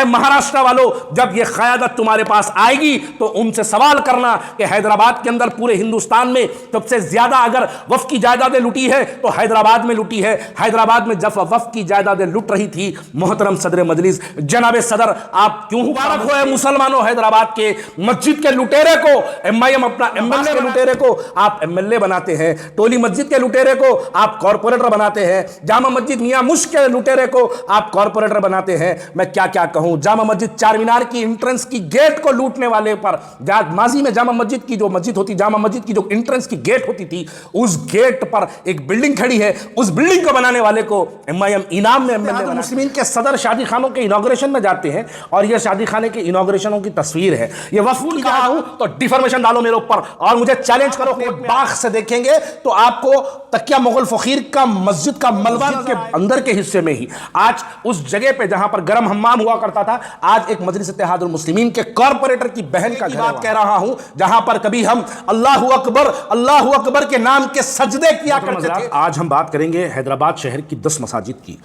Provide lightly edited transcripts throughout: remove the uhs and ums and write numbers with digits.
महाराष्ट्र वालों, जब यह क़यादत तुम्हारे पास आएगी तो उनसे सवाल करना कि हैदराबाद के अंदर पूरे हिंदुस्तान में सबसे ज्यादा अगर वफ़ की जायदादें लूटी है तो हैदराबाद में लूटी है। हैदराबाद में जब वफ़ की जायदादें लूट रही थी, मोहतरम सदर मजलिस जनाब सदर, आप क्यों मुबारक हो मुसलमानों, हैदराबाद के मस्जिद के लुटेरे को एमआईएम अपना एमएलए के लुटेरे को आप एमएलए बनाते हैं, टोली मस्जिद के लुटेरे को आप कॉर्पोरेटर बनाते हैं, जामा मस्जिद मियां मुश्क के लुटेरे को आप कॉर्पोरेटर बनाते हैं। मैं क्या क्या कहूं, जामा मस्जिद चार मीनार की एंट्रेंस की गेट को लूटने वाले पर, माजी में जामा मस्जिद की जो मस्जिद होती, जामा मस्जिद की जो एंट्रेंस की गेट होती थी, उस गेट पर एक बिल्डिंग खड़ी है, उस बिल्डिंग को बनाने वाले को एमआईएम इनाम में एमएलए मुस्लिमीन के सदर शादी खानों के इनॉग्रेशन में जाते हैं और यह शादी खाने के इनॉग्रेशनों की तस्वीर है। यह वफ़ की कहा हूं तो डिफॉर्मेशन डालो मेरे ऊपर और मुझे चैलेंज करो कि बाग से देखेंगे तो आपको तकिया मुगल फकीर का मस्जिद का मलबा के अंदर के हिस्से में ही आज उस जगह पे जहां पर गरम हम्माम हुआ करता था, आज एक मजलिस इत्तेहादुल मुस्लिमीन के कॉर्पोरेटर की बहन का बात कह रहा हूं, जहां पर कभी हम अल्लाहु अकबर के नाम के सजदे किया करते थे। आज हम बात करेंगे हैदराबाद शहर की 10 मसाजिद की।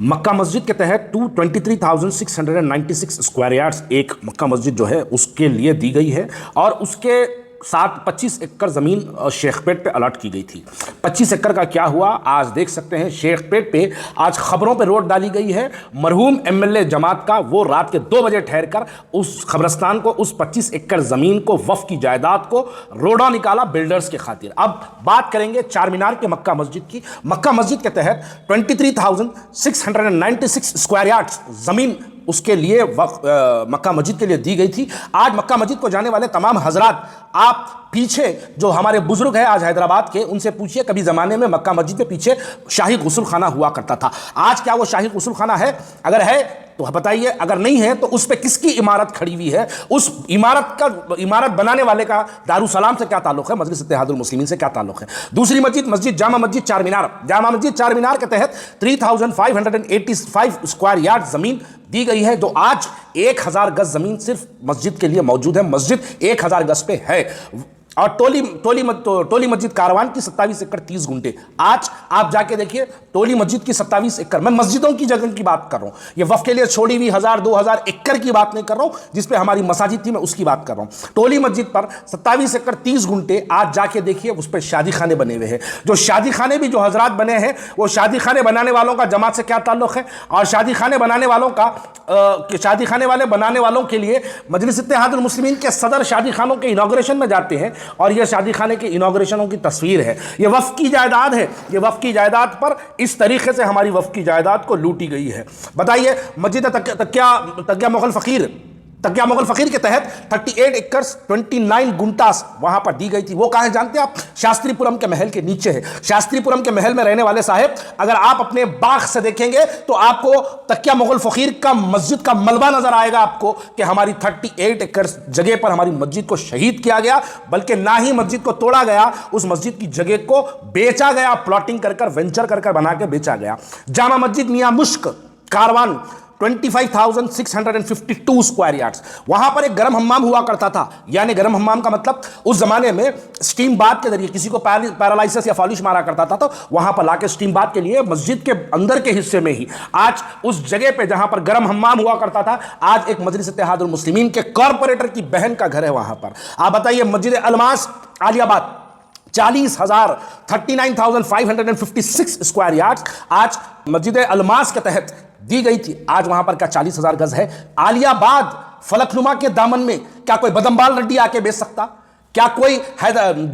मक्का मस्जिद के तहत 23,696 स्क्वायर यार्ड्स एक मक्का मस्जिद जो है उसके लिए दी गई है और उसके साथ 25 एकड़ ज़मीन शेखपेट पे अलॉट की गई थी। 25 एकड़ का क्या हुआ आज देख सकते हैं। शेखपेट पे आज खबरों पे रोड डाली गई है। मरहूम एमएलए जमात का वो रात के 2 बजे ठहरकर उस कब्रस्तान को, उस 25 एकड़ ज़मीन को, वफ़ की जायदाद को रोड़ा निकाला बिल्डर्स के खातिर। अब बात करेंगे चार मीनार के मक्का मस्जिद की। मक्का मस्जिद के तहत 23,696 स्क्वायर यार्ड्स ज़मीन उसके लिए मक्का मस्जिद के लिए दी गई थी। आज मक्का मस्जिद को जाने वाले तमाम हजरात, आप पीछे जो हमारे बुजुर्ग हैं आज हैदराबाद के, उनसे पूछिए कभी ज़माने में मक्का मस्जिद के पीछे शाही गुस्ल खाना हुआ करता था। आज क्या वो शाही गुस्ल खाना है? अगर है तो बताइए, अगर नहीं है तो उस पे किसकी इमारत खड़ी हुई है? उस इमारत बनाने वाले का दारुसलाम से क्या ताल्लुक है? मजलिस इत्तेहादुल मुस्लिमीन से क्या ताल्लुक है? दूसरी मस्जिद जामा मस्जिद चार मीनार। जामा मस्जिद चार मीनार के तहत 3,585 स्क्वायर यार्ड जमीन दी गई है, जो आज 1000 गज जमीन सिर्फ मस्जिद के लिए मौजूद है। मस्जिद 1000 गज पे है। और टोली मस्जिद कारवान की 27 एकड़ 30 गुंठे। आज आप जाके देखिए टोली मस्जिद की 27 एकड़। मैं मस्जिदों की जगह की बात कर रहा हूं, ये वफ़ के लिए छोड़ी हुई 1000-2000 एकड़ की बात नहीं कर रहा हूं, जिसपे हमारी मसाजिद थी, मैं उसकी बात कर रहा हूं। टोली मस्जिद पर 27 एकड़ 30 गुंठे। आज जाके देखिए उस पर शादी खाने बने हुए हैं। जो शादी खाने भी जो हजरात बने हैं, वो शादी खाने बनाने वालों का जमात से क्या ताल्लुक है? और शादी खाने बनाने वालों के लिए मजलिस इत्तेहादुल मुस्लिमीन के सदर शादी खानों के इनॉग्रेशन में जाते हैं और यह शादी खाने के इनॉग्रेशनों की तस्वीर है। यह वफ़ की जायदाद है। यह वफ़ की जायदाद पर इस तरीके से हमारी वफ़ की जायदाद को लूटी गई है। बताइए, मस्जिद तकिया मुगल फ़कीर के तहत 38 एकड़ 29 गुंटास वहां पर दी गई थी। वो कहां है जानते हैं आप? शास्त्रीपुरम के महल के नीचे है। शास्त्रीपुरम के महल में रहने वाले साहब, अगर आप अपने बाग से देखेंगे तो आपको तकिया मुगल फ़कीर का मस्जिद का मलबा नजर आएगा आपको कि हमारी 38 एकड़ जगह पर हमारी मस्जिद को शहीद किया गया। बल्कि ना ही मस्जिद को तोड़ा गया, उस मस्जिद की जगह को बेचा गया, प्लॉटिंग कर वेंचर कर बना के बेचा गया। जामा मस्जिद मियां मुश्क कारवान 25,652 स्क्वायर यार्ड्स। वहां पर एक गरम हम्माम हुआ करता था। यानी गरम हम्माम का मतलब उस जमाने में स्टीम बाथ के जरिए किसी को पैरालिसिस या फॉलिश मारा करता था, तो वहां पर लाके स्टीम बाथ के लिए मस्जिद के अंदर के हिस्से में ही आज उस जगह पे जहां पर गरम हम्माम हुआ करता था, आज एक मजलिस इत्तेहादुल मुस्लिमीन के कॉर्पोरेटर की बहन का घर है वहां पर। आप बताइए, मस्जिद अलमास आलियाबाद 39,556 स्क्वायर यार्ड्स आज मस्जिद अलमास के तहत दी गई थी। आज वहां पर क्या 40,000 गज है? आलियाबाद फलकनुमा के दामन में क्या कोई बदमबाल रेड्डी आके बेच सकता? क्या कोई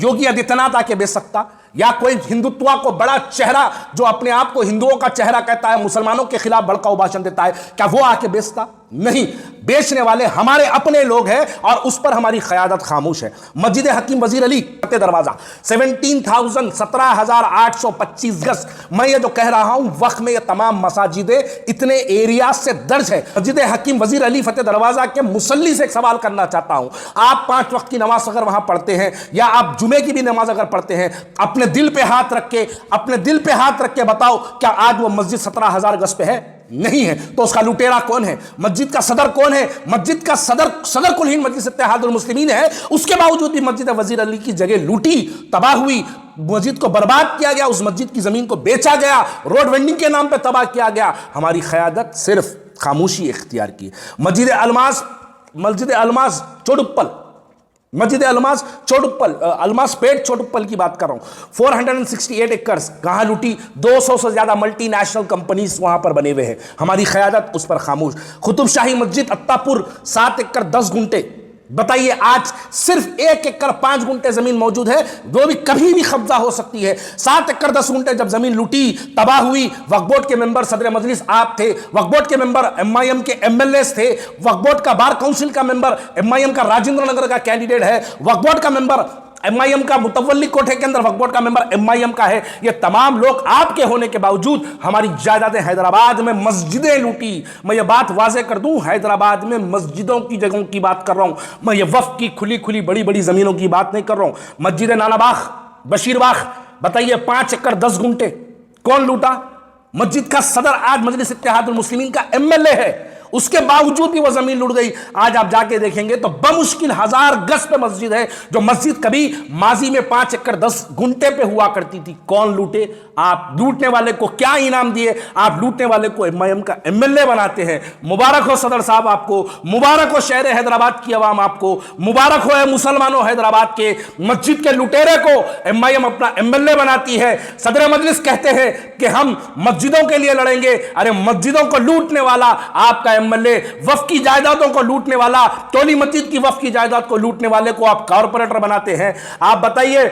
योगी आदित्यनाथ आके बेच सकता? या कोई हिंदुत्व को बड़ा चेहरा जो अपने आप को हिंदुओं का चेहरा कहता है, मुसलमानों के खिलाफ भड़काऊ भाषण देता है, क्या वो आके बेचता? नहीं, बेचने वाले हमारे अपने लोग हैं और उस पर हमारी क़यादत खामोश है। मस्जिद हकीम वजीर अली फतेह दरवाजा 17,825 गज। मैं ये जो कह रहा हूं, वक्त में ये तमाम मसाजिदें इतने एरिया से दर्ज है। मस्जिद हकीम वजीर अली फतेह दरवाजा के मुसल्ली से एक सवाल करना चाहता हूं। आप 5 वक्त की नमाज अगर वहां पढ़ते हैं या आप जुमे की भी नमाज अगर पढ़ते हैं, अपने दिल पे हाथ रख के बताओ, क्या आज वो मस्जिद 17,000 गज पे है? नहीं है। तो उसका लुटेरा कौन है? मस्जिद का सदर कौन है? मस्जिद का सदर कुल हिंद मजलिस इत्तेहादुल मुस्लिमीन है। उसके बावजूद भी मस्जिद वजीर अली की जगह लूटी, तबाह हुई, मस्जिद को बर्बाद किया गया, उस मस्जिद की जमीन को बेचा गया, रोड वेंडिंग के नाम पे तबाह किया गया। हमारी क़यादत सिर्फ खामोशी इख्तियार की। मस्जिद अलमास चोडुप्पल, मस्जिद अलमास पेट चोडुप्पल की बात कर रहा हूं। 468 एकर्स कहां लूटी? 200 से ज्यादा मल्टीनेशनल कंपनीज वहां पर बने हुए हैं, हमारी क़यादत उस पर खामोश। कुतुब शाही मस्जिद अत्तापुर 7 एकड़ 10 गुंटे, बताइए आज सिर्फ 1 एकड़ 5 गुंटे जमीन मौजूद है, वो भी कभी भी कब्जा हो सकती है। 7 एकड़ 10 गुंटे जब जमीन लूटी, तबाह हुई, वक्फ बोर्ड के मेंबर सदर मजलिस आप थे, वक्फ बोर्ड के मेंबर MIM के MLAs थे, वक्फ बोर्ड का बार काउंसिल का मेंबर MIM का राजेंद्र नगर का कैंडिडेट है, वक्फ बोर्ड का मेंबर MIM का मुतवल्ली कोठे के अंदर वक्फ बोर्ड का मेंबर MIM का है। ये तमाम लोग आपके होने के बावजूद हमारी जायदादें हैदराबाद में मस्जिदें लूटी। मैं ये बात वाज़ेह कर दूं, हैदराबाद में मस्जिदों की जगहों की बात कर रहा हूं, मैं ये वक्फ की खुली खुली बड़ी बड़ी जमीनों की बात नहीं कर रहा हूं। मस्जिद नानाबाग, बशीरबाग, बताइए 5 एकड़ 10 गुंटे कौन लूटा? मस्जिद का सदर आज मजलिस इत्तेहादुल मुस्लिमीन का MLA है, उसके बावजूद भी वो जमीन लूट गई। आज आप जाके देखेंगे तो बमुश्किल 1000 गज पे मस्जिद है, जो मस्जिद कभी माजी में 5 एकड़ 10 गुंटे पे हुआ करती थी। कौन लूटे? आप। लूटने वाले को क्या इनाम दिए? आप लूटने वाले को MIM का MLA बनाते हैं। मुबारक हो सदर साहब आपको, मुबारक हो शहर हैदराबाद की आवाम आपको, मुबारक हो मुसलमानों हैदराबाद के। मस्जिद के लुटेरे को MIM अपना MLA बनाती है। सदर मजलिस कहते हैं कि हम मस्जिदों के लिए लड़ेंगे। अरे मस्जिदों को लूटने वाला आपका MLA, वक्फ की जायदादों को लूटने वाला, टोली मस्जिद की वक्फ की जायदाद को लूटने वाले को आप कॉर्पोरेटर बनाते हैं। आप बताइए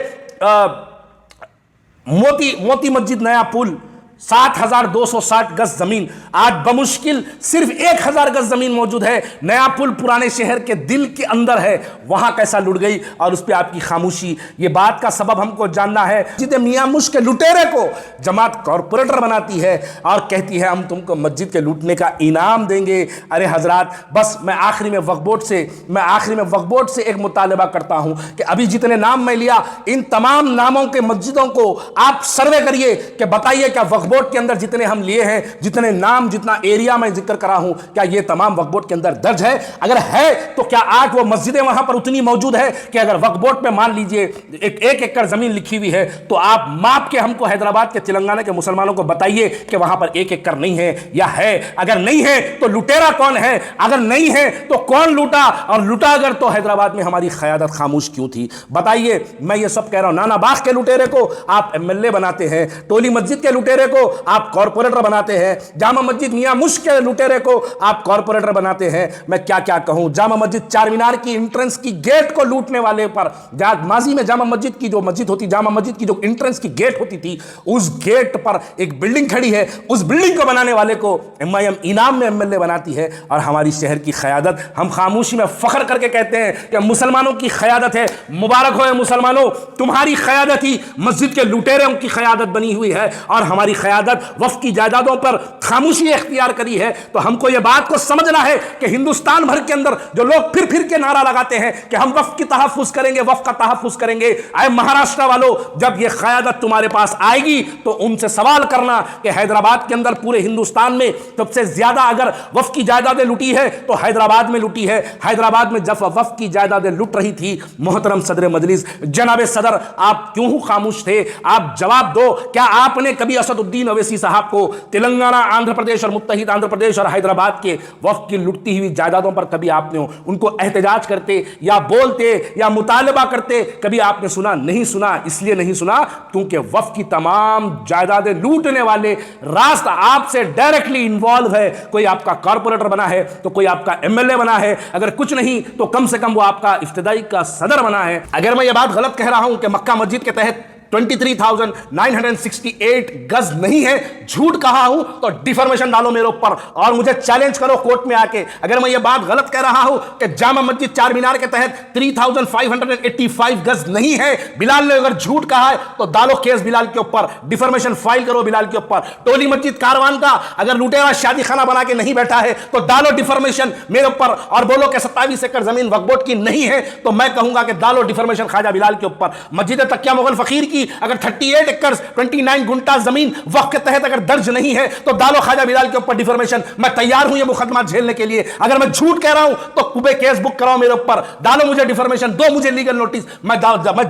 मोती मस्जिद नया पुल 7260 गज जमीन, आज बमुश्किल सिर्फ 1000 गज जमीन मौजूद है। नया पुल पुराने शहर के दिल के अंदर है, वहां कैसा लुट गई और उस पर आपकी खामोशी। ये बात का सबब हमको जानना है। मस्जिद मियां मुश्क के लुटेरे को जमात कॉर्पोरेटर बनाती है और कहती है हम तुमको मस्जिद के लूटने का इनाम देंगे। अरे हजरात, बस मैं आखिरी में वक्फ बोर्ड से एक मुतालबा करता हूं कि अभी जितने नाम मैं लिया, इन तमाम नामों के मस्जिदों को आप सर्वे करिए कि बताइए क्या वक्फ बोर्ड के अंदर जितने हम लिए हैं, जितने नाम, जितना एरिया मैं जिक्र करा हूं, क्या ये तमाम वक्फ बोर्ड के अंदर दर्ज है? अगर है तो क्या आज वो मस्जिदें वहां पर उतनी मौजूद है कि अगर वक्फ बोर्ड पे मान लीजिए 1 एकड़ जमीन लिखी हुई है तो आप माप के हमको हैदराबाद के, तेलंगाना के मुसलमानों को बताइए कि वहां पर 1 एकड़ नहीं है या है? अगर नहीं है तो लुटेरा कौन है? अगर नहीं है तो कौन लूटा? और लूटा अगर तो हैदराबाद में हमारी क़यादत खामोश क्यों थी? बताइए। मैं ये सब कह रहा हूं, नानाबाग के लुटेरे को आप MLA बनाते हैं, टोली मस्जिद के लुटेरे को आप कॉर्पोरेटर बनाते हैं, जामा मस्जिद मियां मुश्क के लुटेरे को आप कॉर्पोरेटर बनाते हैं। मैं क्या क्या कहूं। जामा मस्जिद चार मीनार की एंट्रेंस की गेट को लूटने वाले पर, माजी में जामा मस्जिद की जो मस्जिद होती, जामा मस्जिद की जो एंट्रेंस की गेट होती थी, उस गेट पर एक बिल्डिंग खड़ी है, उस बिल्डिंग को बनाने वाले को MIM इनाम में MLA बनाती है। और हमारी शहर की क़यादत, हम खामोशी में फख्र करके कहते हैं कि मुसलमानों की क़यादत है। मुबारक हो मुसलमानों, तुम्हारी क़यादत ही मस्जिद के लुटेरों की क़यादत बनी हुई है और हमारी क़यादत वक्फ की जायदादों पर खामोशी इख्तियार करी है। तो हमको यह बात को समझना है कि हिंदुस्तान भर के अंदर जो लोग फिर फिर के नारा लगाते हैं कि हम वक्फ की तहफ़्फ़ुज़ करेंगे, वक्फ का तहफ़्फ़ुज़ करेंगे, आए महाराष्ट्र वालों, जब यह क़यादत तुम्हारे पास आएगी तो उनसे सवाल करना कि हैदराबाद के अंदर पूरे हिंदुस्तान में सबसे ज्यादा अगर वक्फ की जायदादें लुटी है तो हैदराबाद में लुटी है। हैदराबाद में जब वक्फ की जायदादें लुट रही थी, मोहतरम सदर मजलिस, जनाब सदर, आप क्यों खामोश थे? आप जवाब दो। क्या आपने कभी असदुद्दीन अवैसी साहब को तेलंगाना, आंध्र प्रदेश और मुत्तहिद आंध्र प्रदेश और हैदराबाद के वक्फ की लुटती हुई जायदादों पर कभी आपने उनको एहतजाज करते या बोलते या मुतालबा करते कभी आपने सुना? नहीं सुना। इसलिए नहीं सुना क्योंकि वक्फ की तमाम जायदादें लूटने वाले रास्ता आपसे डायरेक्टली इन्वॉल्व है। कोई आपका कॉर्पोरेटर बना है तो कोई आपका MLA बना है, अगर कुछ नहीं तो कम से कम वो आपका इफ्तिदाई का सदर बना है। अगर मैं ये बात गलत कह रहा हूं कि मक्का मस्जिद के तहत 23,968 गज नहीं है, झूठ कहा हूं तो डिफॉर्मेशन डालो मेरे ऊपर और मुझे चैलेंज करो कोर्ट में आके। अगर मैं ये बात गलत कह रहा हूं कि जामा मस्जिद चार मीनार के तहत 3,585 गज नहीं है, बिलाल ने अगर झूठ कहा है तो डालो केस बिलाल के ऊपर, डिफॉर्मेशन फाइल करो बिलाल के ऊपर। टोली मस्जिद कारवान का अगर लुटेरा शादी खाना बना के नहीं बैठा है तो डालो डिफॉर्मेशन मेरे ऊपर और बोलो कि 27 एकड़ जमीन वक्फ बोर्ड की नहीं है, तो मैं कहूंगा कि डालो डिफॉर्मेशन ख्वाजा बिलाल के ऊपर। मस्जिद तकिया मुगल फकीर की की अगर 38 एकड़ 29 गुंटा जमीन वक्फ के तहत अगर दर्ज नहीं है तो डालो ख्वाजा बिलाल के ऊपर डिफॉर्मेशन। मैं तैयार हूं ये मुकदमा झेलने के लिए। अगर मैं झूठ कह रहा हूं तो कुबे केस बुक कराओ मेरे ऊपर, डालो मुझे डिफॉर्मेशन, दो मुझे लीगल नोटिस, मैं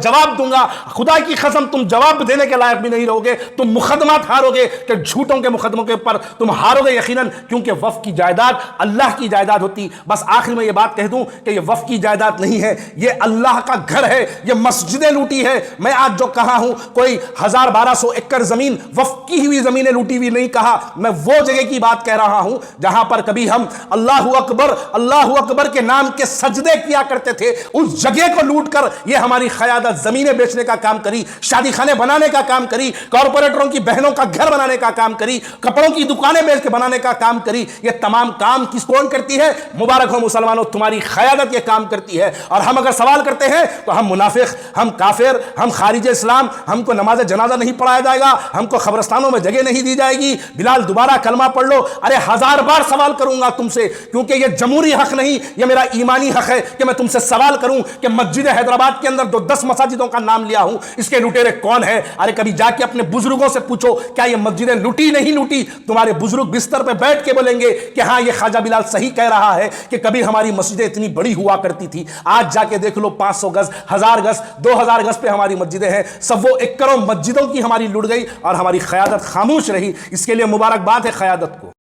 जवाब दूंगा। खुदा की कसम तुम जवाब देने के लायक भी नहीं रहोगे, तुम मुकदमा हारोगे कि झूठों के मुकदमों के ऊपर तुम हारोगे यकीनन, क्योंकि वक्फ की जायदाद अल्लाह की जायदाद होती। बस आखिर में यह बात कह दूं कि यह वक्फ की जायदाद नहीं है, यह अल्लाह का घर है, यह मस्जिदें लूटी है। मैं आज जो कहा हूं कोई 1000-1200 एकड़ जमीन वक्फ की हुई जमीनें लूटी हुई नहीं कहा, मैं वो जगह की बात कह रहा हूं जहां पर कभी हम अल्लाहू अकबर के नाम के सजदे किया करते थे, उस जगह को लूट कर यह हमारी क़यादत जमीनें बेचने का काम करी, शादी खाने बनाने का काम करी, कॉर्पोरेटरों की बहनों का घर बनाने का काम करी, कपड़ों की दुकानें बेच के बनाने का काम करी। यह तमाम काम किस कौन करती है? मुबारक हो मुसलमानों, तुम्हारी क़यादत यह काम करती है। और हम अगर सवाल करते हैं तो हम मुनाफिक, हम काफिर, हम खारिज इस्लाम, हमको नमाज जनाजा नहीं पढ़ाया जाएगा, हमको कब्रस्तानों में जगह नहीं दी जाएगी। बिलाल दोबारा कलमा पढ़ लो। अरे 1000 बार सवाल करूंगा तुमसे, क्योंकि यह जमहूरी हक नहीं, यह मेरा ईमानी हक है कि मैं तुमसे सवाल करूं कि मस्जिद हैदराबाद के अंदर जो 10 मसाजिदों का नाम लिया हूं, इसके लुटेरे कौन है? अरे कभी जाके अपने बुजुर्गों से पूछो क्या यह मस्जिदें लूटी नहीं लूटी? तुम्हारे बुजुर्ग बिस्तर पे बैठ के बोलेंगे कि हां यह ख्वाजा बिलाल सही कह रहा है कि कभी हमारी मस्जिदें इतनी बड़ी हुआ करती थी। आज जाके देख लो 500 गज, 1000 गज, 2000 गज पे हमारी मस्जिदें हैं। सब वो एकड़ों मस्जिदों की हमारी लुट गई और हमारी क़यादत खामोश रही। इसके लिए मुबारकबाद है क़यादत को।